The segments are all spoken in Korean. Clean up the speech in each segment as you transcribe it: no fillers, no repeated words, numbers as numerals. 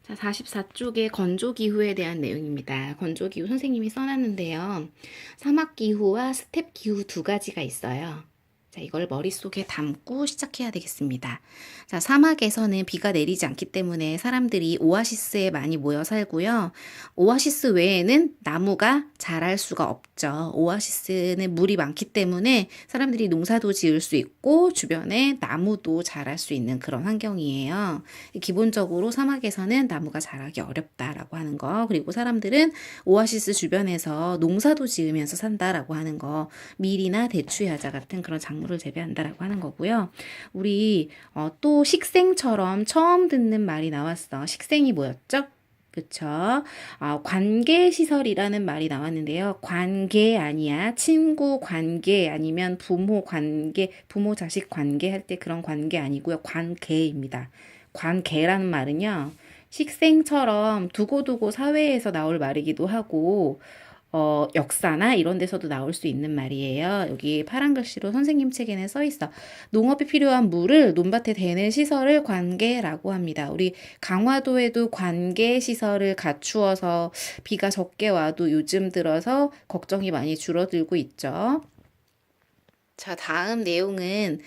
자, 44쪽에 건조기후에 대한 내용입니다. 건조기후 선생님이 써놨는데요. 사막기후와 스텝기후 두 가지가 있어요. 자, 이걸 머릿속에 담고 시작해야 되겠습니다. 자, 사막에서는 비가 내리지 않기 때문에 사람들이 오아시스에 많이 모여 살고요. 오아시스 외에는 나무가 자랄 수가 없죠. 오아시스는 물이 많기 때문에 사람들이 농사도 지을 수 있고 주변에 나무도 자랄 수 있는 그런 환경이에요. 기본적으로 사막에서는 나무가 자라기 어렵다라고 하는 거, 그리고 사람들은 오아시스 주변에서 농사도 지으면서 산다라고 하는 거, 밀이나 대추야자 같은 그런 작물을 재배한다라고 하는 거고요. 우리 또 식생처럼 처음 듣는 말이 나왔어. 식생이 뭐였죠? 그쵸? 관계시설이라는 말이 나왔는데요. 관계 아니야. 친구 관계 아니면 부모 관계, 부모 자식 관계 할 때 그런 관계 아니고요. 관계입니다. 관계라는 말은요. 식생처럼 두고두고 사회에서 나올 말이기도 하고, 역사나 이런 데서도 나올 수 있는 말이에요. 여기 파란 글씨로 선생님 책에는 써 있어. 농업에 필요한 물을 논밭에 대는 시설을 관계라고 합니다. 우리 강화도에도 관계 시설을 갖추어서 비가 적게 와도 요즘 들어서 걱정이 많이 줄어들고 있죠. 자, 다음 내용은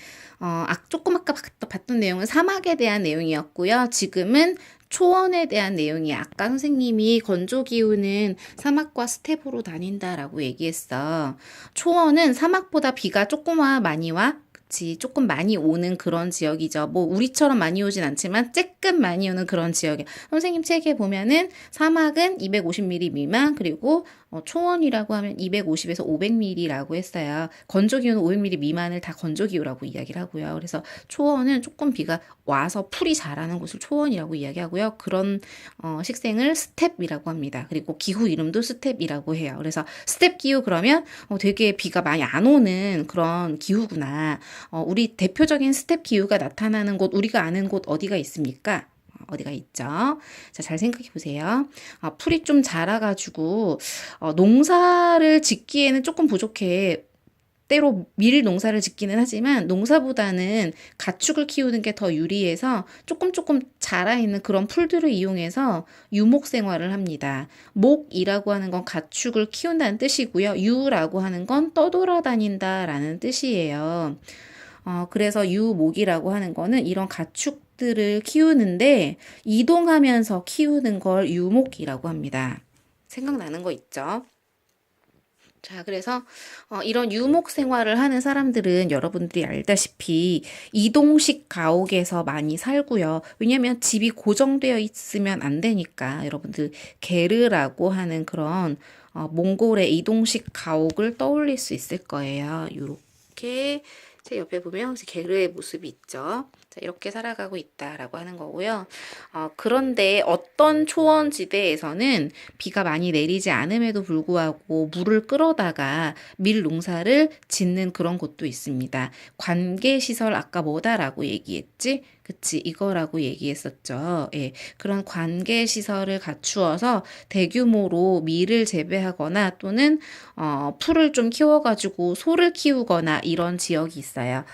조금 아까 봤던 내용은 사막에 대한 내용이었고요. 지금은 초원에 대한 내용이 아까 선생님이 건조기후는 사막과 스텝으로 다닌다라고 얘기했어. 초원은 사막보다 비가 많이 와? 그치, 조금 많이 오는 그런 지역이죠. 뭐 우리처럼 많이 오진 않지만 쬐끔 많이 오는 그런 지역이야. 선생님 책에 보면은 사막은 250mm 미만, 그리고 초원이라고 하면 250에서 500mm라고 했어요. 건조기후는 500mm 미만을 다 건조기후라고 이야기를 하고요. 그래서 초원은 조금 비가 와서 풀이 자라는 곳을 초원이라고 이야기하고요. 그런 식생을 스텝이라고 합니다. 그리고 기후 이름도 스텝이라고 해요. 그래서 스텝 기후 그러면 되게 비가 많이 안 오는 그런 기후구나. 우리 대표적인 스텝 기후가 나타나는 곳, 우리가 아는 곳 어디가 있습니까? 어디가 있죠? 자, 잘 생각해 보세요. 풀이 좀 자라가지고 농사를 짓기에는 조금 부족해. 때로 밀 농사를 짓기는 하지만 농사보다는 가축을 키우는 게 더 유리해서 조금 자라있는 그런 풀들을 이용해서 유목 생활을 합니다. 목이라고 하는 건 가축을 키운다는 뜻이고요. 유라고 하는 건 떠돌아다닌다라는 뜻이에요. 그래서 유목이라고 하는 거는 이런 가축들을 키우는데 이동하면서 키우는 걸 유목이라고 합니다. 생각나는 거 있죠? 자, 그래서 이런 유목 생활을 하는 사람들은 여러분들이 알다시피 이동식 가옥에서 많이 살고요. 왜냐면 집이 고정되어 있으면 안 되니까 여러분들 게르라고 하는 그런 몽골의 이동식 가옥을 떠올릴 수 있을 거예요. 이렇게 제 옆에 보면 게르의 모습이 있죠. 자, 이렇게 살아가고 있다라고 하는 거고요. 그런데 어떤 초원지대에서는 비가 많이 내리지 않음에도 불구하고 물을 끌어다가 밀 농사를 짓는 그런 곳도 있습니다. 관계시설 아까 뭐다라고 얘기했지? 그치, 이거라고 얘기했었죠. 예, 그런 관계시설을 갖추어서 대규모로 밀을 재배하거나 또는 풀을 좀 키워가지고 소를 키우거나 이런 지역이 있어요.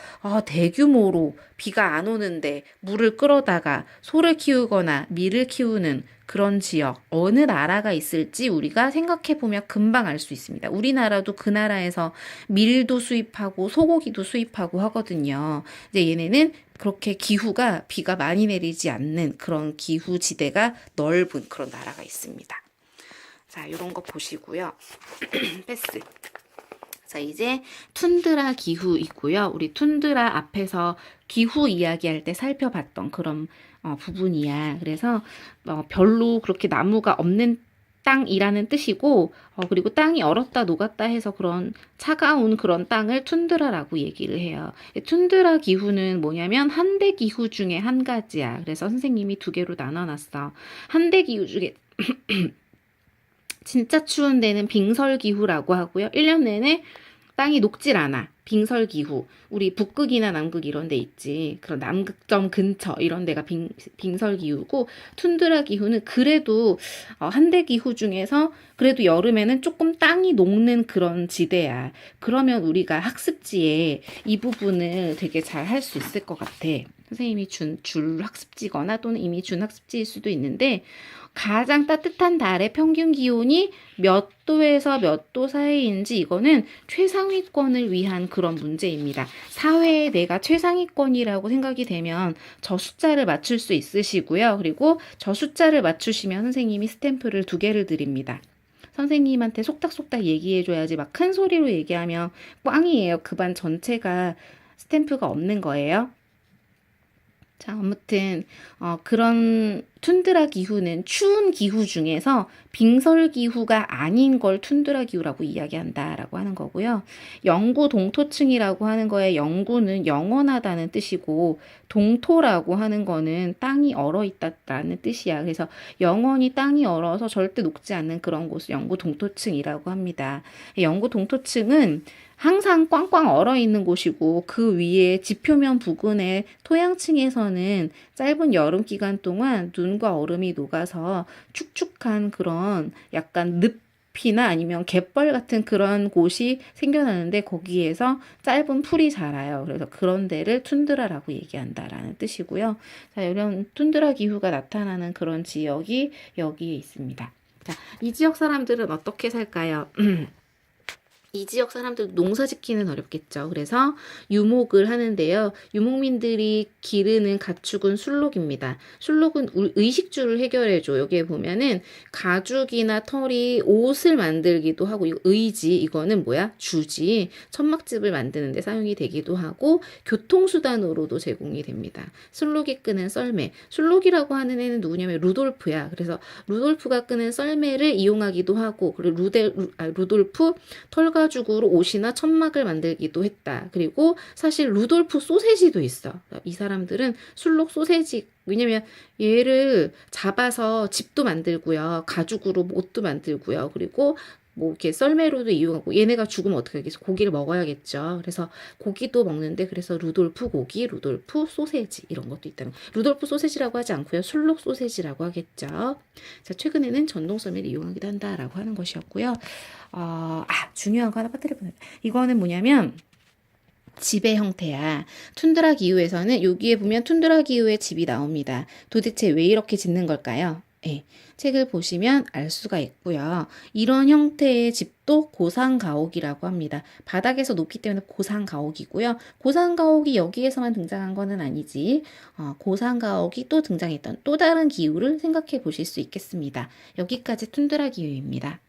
대규모로 비가 안 오는데 물을 끌어다가 소를 키우거나 밀을 키우는 그런 지역, 어느 나라가 있을지 우리가 생각해 보면 금방 알 수 있습니다. 우리나라도 그 나라에서 밀도 수입하고 소고기도 수입하고 하거든요. 이제 얘네는 그렇게 기후가 비가 많이 내리지 않는 그런 기후 지대가 넓은 그런 나라가 있습니다. 자, 이런 거 보시고요. 패스. 자, 이제 툰드라 기후 있고요. 우리 툰드라 앞에서 기후 이야기할 때 살펴봤던 그런 부분이야. 그래서 별로 그렇게 나무가 없는 땅이라는 뜻이고, 그리고 땅이 얼었다 녹았다 해서 그런 차가운 그런 땅을 툰드라라고 얘기를 해요. 툰드라 기후는 뭐냐면 한대 기후 중에 한 가지야. 그래서 선생님이 두 개로 나눠놨어. 한대 기후 중에 진짜 추운 데는 빙설기후라고 하고요. 1년 내내 땅이 녹질 않아. 빙설기후. 우리 북극이나 남극 이런 데 있지. 그런 남극점 근처 이런 데가 빙설기후고, 툰드라 기후는 그래도 한대 기후 중에서 그래도 여름에는 조금 땅이 녹는 그런 지대야. 그러면 우리가 학습지에 이 부분을 되게 잘 할 수 있을 것 같아. 선생님이 줄 학습지거나 또는 이미 준 학습지일 수도 있는데 가장 따뜻한 달의 평균 기온이 몇 도에서 몇 도 사이인지 이거는 최상위권을 위한 그런 문제입니다. 사회에 내가 최상위권이라고 생각이 되면 저 숫자를 맞출 수 있으시고요. 그리고 저 숫자를 맞추시면 선생님이 스탬프를 2개를 드립니다. 선생님한테 속닥속닥 얘기해줘야지 막 큰 소리로 얘기하면 꽝이에요. 그 반 전체가 스탬프가 없는 거예요. 자, 아무튼 그런 툰드라 기후는 추운 기후 중에서 빙설 기후가 아닌 걸 툰드라 기후라고 이야기한다라고 하는 거고요. 영구 동토층이라고 하는 거에 영구는 영원하다는 뜻이고 동토라고 하는 거는 땅이 얼어 있다라는 뜻이야. 그래서 영원히 땅이 얼어서 절대 녹지 않는 그런 곳을 영구 동토층이라고 합니다. 영구 동토층은 항상 꽝꽝 얼어 있는 곳이고 그 위에 지표면 부근의 토양층에서는 짧은 여름 기간 동안 눈과 얼음이 녹아서 축축한 그런 약간 늪이나 아니면 갯벌 같은 그런 곳이 생겨나는데 거기에서 짧은 풀이 자라요. 그래서 그런 데를 툰드라라고 얘기한다라는 뜻이고요. 자, 이런 툰드라 기후가 나타나는 그런 지역이 여기에 있습니다. 자, 이 지역 사람들은 어떻게 살까요? 이 지역 사람들 농사 짓기는 어렵겠죠. 그래서 유목을 하는데요. 유목민들이 기르는 가축은 술록입니다. 술록은 의식주를 해결해줘. 여기에 보면은 가죽이나 털이 옷을 만들기도 하고 의지 이거는 뭐야? 주지. 천막집을 만드는 데 사용이 되기도 하고 교통수단으로도 제공이 됩니다. 술록이 끄는 썰매. 술록이라고 하는 애는 누구냐면 루돌프야. 그래서 루돌프가 끄는 썰매를 이용하기도 하고 그리고 루돌프 털 가죽으로 옷이나 천막을 만들기도 했다. 그리고 사실 루돌프 소세지도 있어. 이 사람들은 술록 소세지 왜냐면 얘를 잡아서 집도 만들고요. 가죽으로 옷도 만들고요. 그리고 뭐 이렇게 썰매로도 이용하고 얘네가 죽으면 어떻게 하겠어? 고기를 먹어야겠죠. 그래서 고기도 먹는데 그래서 루돌프 고기, 루돌프 소세지 이런 것도 있다는 루돌프 소세지라고 하지 않고요. 술록 소세지라고 하겠죠. 자, 최근에는 전동 썰매를 이용하기도 한다라고 하는 것이었고요. 중요한 거 하나 빠뜨릴 뻔했다. 이거는 뭐냐면 집의 형태야. 툰드라 기후에서는 여기에 보면 툰드라 기후의 집이 나옵니다. 도대체 왜 이렇게 짓는 걸까요? 네, 책을 보시면 알 수가 있고요. 이런 형태의 집도 고상가옥이라고 합니다. 바닥에서 높기 때문에 고상가옥이고요. 고상가옥이 여기에서만 등장한 거는 아니지. 고상가옥이 또 등장했던 또 다른 기후를 생각해 보실 수 있겠습니다. 여기까지 툰드라 기후입니다.